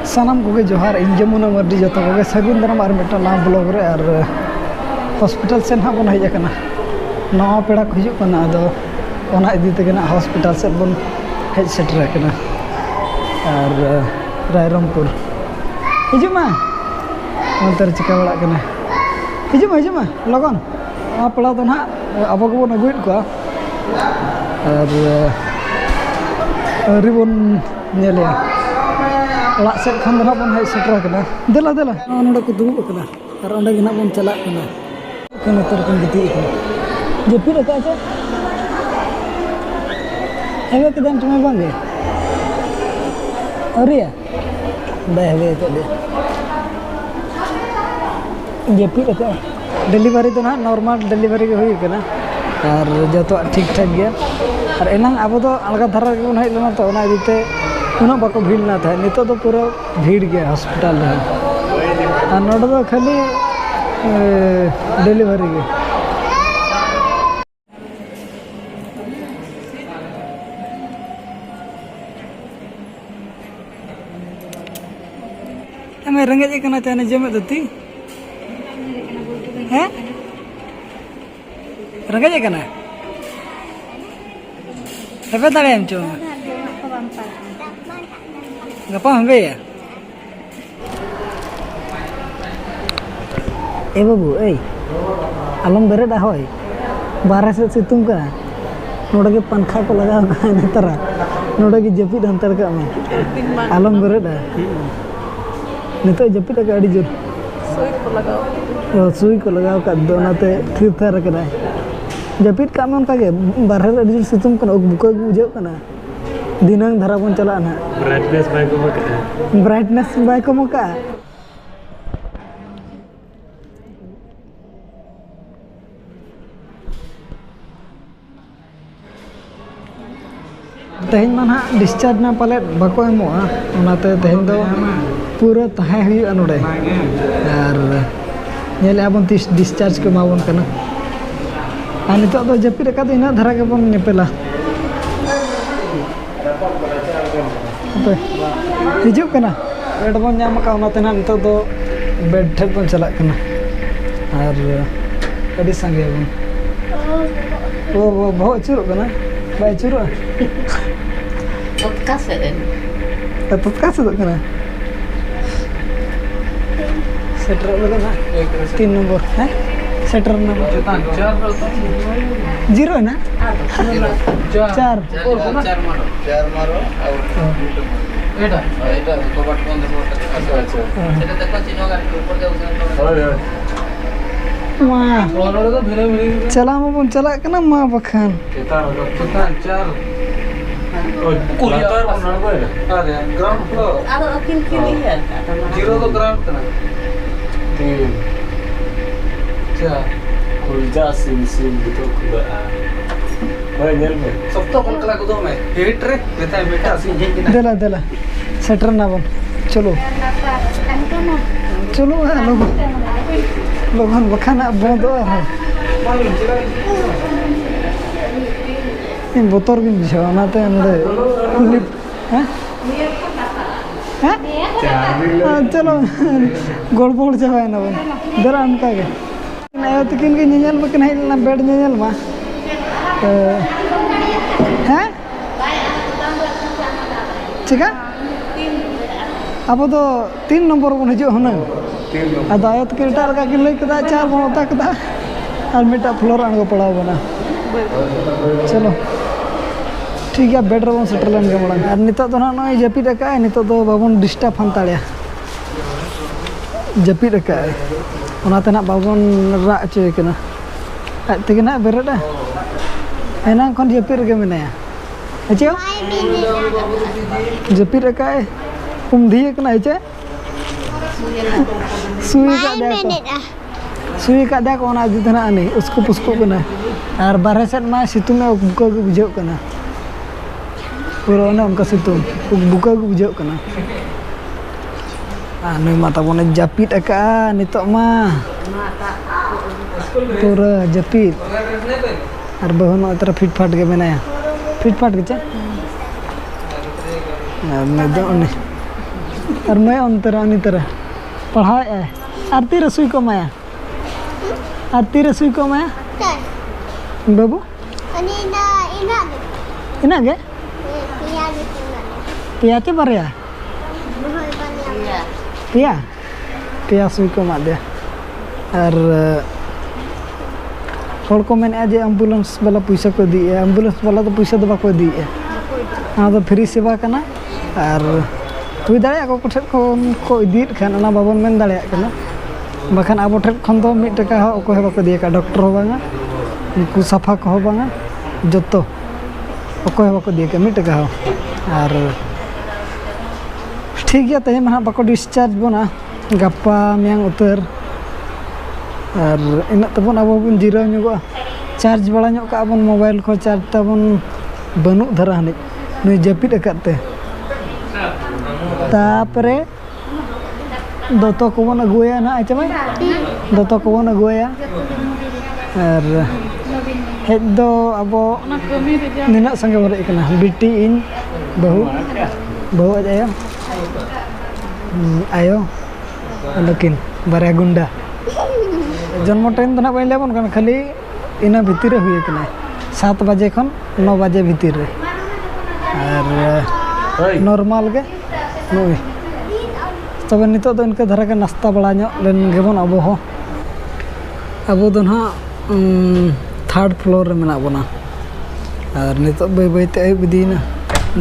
सानाम को जोहार इन जमुना मर्दी जो को सगुन दाराम और मिट्टा ना ब्लॉग रे और हॉस्पिटल से ना बन हजना नवा पेड़ा को हजना अदो ओना इदी तेगे ना हॉस्पिटल से बन हेज सेटर कना और रायरंगपुर हिजुमा अंतर चिका बड़ा कना हिजुमा लगन नवा पेड़ा तो ना अब को बन अगुइट को और रिबन नेले ओड़ा सेट खन दो बन हेज सेटर कना देला देला नोडे को दुब कना और ओंडे गे ना बन चला कना कना तर कन गति कना जपी रखा है हेवे के दाम तुम्हें बांगे अरे दे हेवे तो दे जपी रखा डिलीवरी तो ना नॉर्मल डिलीवरी के हुई कना और जो तो ठीक ठाक गया और एना अब तो अलग धारा के बन हेजना तो ओना इदीते उना बाको भीड़ ना था नितो तो पूरा भीड़ गया हॉस्पिटल में और नोडे तो खाली डिलीवरी के हमें रंगे कना चाहने जमे दती हैं रंगे कना हेबे दाड़े हम चो गपा हम गए ए बाबू ए आलम बेरेड होय बारह से सितुंग का नोडे के पंखा को लगा नेतरा नोडे के जपीद अंतर का में आलम बेरेड नितो जपीद का अड़ी जोर सुई को लगाओ का दोनाते थिर थार कना जपीद का में उनका के बारह अड़ी जोर सितुंग कना बुका बुझे कना दिनांग धारा बन चला ना ब्राइटनेस बाय को मका तेहन मा ना डिस्चार्ज ना पाले बाको एमोआ ओनाते तेहन दो पूरा तहे हुई नोडे और नेले आबन तीस डिस्चार्ज को माबन कना आ नितो दो जपी रका दो इना धारा के बन नेपेला हिजू कना बेड बन नाम का ओनाते ना नितो दो बेड ठेक बन चला कना और अड़ी संगे बन वो बहुत चुरो कना बाय चुरो तत्का से कना सेटर लगा ना 3 नंबर है सेटर नंबर 0 है ना 4 मारो एटा कबाट बंद अच्छा सेटा देखो चिनो गाड़ी ऊपर जाऊ मां ओनोडे तो भिने चला म चला कना मां बखान चेतान 4 कुलियर बनना अरे ग्राउंड फ्लोर आरो अकिल किली है 0 तो ग्राउंड कना 3 4 कुलजा सिम तो खुदा ओए नेल में सब तो कल कला को दो में हिट रे बेटा बेटा सिम देला देला सेटर ना बन चलो चलो लोगन बखाना बंदो है इन बोतर बिन बिछा नाते नडे लिप हैं हैं चलो गड़बड़ चाबा ना बन दरा उनका के नया तकिन के नियल बकन है ना बेड नियल मा हैं ठीक है अब तो 3 नंबर बन हजो हना अदायत के टार का लई कदा 4 बन होता कदा और मिटा फ्लोर आन को पड़ाव बना चलो ठीक है बेड रबन सेटल लेन के बड़ा और नितो तो ना नय जपी रका नितो तो बाबन डिस्टर्ब हंताड़िया जपी रका ओनाते ना बाबन रा चोय कना आज तक ना बेरेड एना खन जपी रके मेनाया अच्छा जपी रका उम दिए कना हेचे सुई का देखो ओना दी तना नहीं उसको पुस्को कना और बारह सेट मा सितुंग में बुका को बुझे कना पूरा ना उनका सितुंग बुका को बुझे कना नुई माता बने जापीद अका नितो मा पूरा जापीद और बहुन तरह फिट फाट के बनाया फिट फाट के चा मैं दो ने और मैं अंतर अनी तरह पढ़ाए है आरती रसोई को माया आरती रसोई को माया बाबू इना गे पिया चे बारे पिया पिया सुई को मा दे और हर को मेन जे एम्बुलेंस वाला पैसा को दी एम्बुलेंस वाला तो पैसा तो बाको दी तो फ्री सेवा करना और हुई दाड़े को इदी खान बाबन मेन दाड़े बखान अब ठेन खन तो 1 टाका अकोय बाको दी का डॉक्टर हो बांगा उनको साफा को बांगा जो अकोय बाको दी का 1 टाका हो और ठीक गया तेज में बाको डिस्चार्ज बना गप्पा मेंग उतर और इन तबन अब बन जिराव ᱧᱚᱜᱚᱜᱼᱟ चार्ज बड़ा ᱧᱚᱜ का बन मोबाइल को चार्ज तबन बनू धरा हनी नुई जपिद अकते तापरे दोतो को बन अगुया ना अच्छा भाई दोतो को बन अगुया और हेज दो अब निना संगे बरे कना बिटी इन बहु बहु आयो आयो लेकिन बारे गुंडा जन्म टाइम तो ना बन लेबन कन खाली इना भीतर हुए कना 7 बजे खन 9 बजे भीतर रे और नॉर्मल के नुई तब नितो दो इनके धरा के नाश्ता बड़ा लेन गेबन अब हो अब दो ना 3rd फ्लोर रे मेना बना और नितो बै बैते अयुब दीना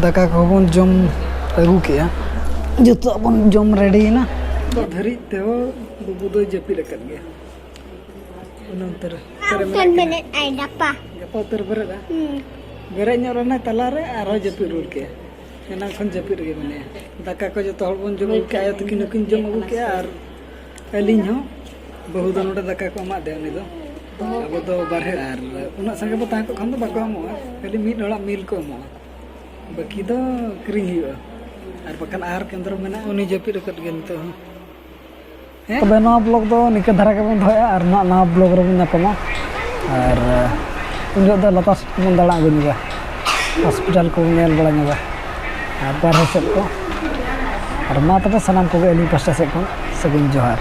दाका को बन जम अगु के जो तो अपन जम रेडी ना तो धरी ते बुबु दो जपी रखत गया उनंतर 10 मिनट आई डपा गपा तर बरदा बेरे ᱧᱚᱨना तला रे आरो जपी रुर के एना खन जपी रे मने दाका को जो तो बन जम के आयो तकिन किन जम अगु के और अलिन हो बहु दो नोडे दाका को मा दे उनी दो अब दो बारे और उना संगे बता को खन दो बाको हमो खाली मिड हड़ा मिल को हमो बाकी दो क्रिंग हियो और बकन आर केंद्र में उनी जपी रखत गेन तो तब नवा ब्लॉग दो निके धरा के बन धोया और नवा ब्लॉग रे बन नापमा और उन दो लतास बन दड़ा गनिगा हॉस्पिटल को नेल बड़ा निगा और बारह से को और मा तब सलाम को एली पास्टा से को सगुन जोहार।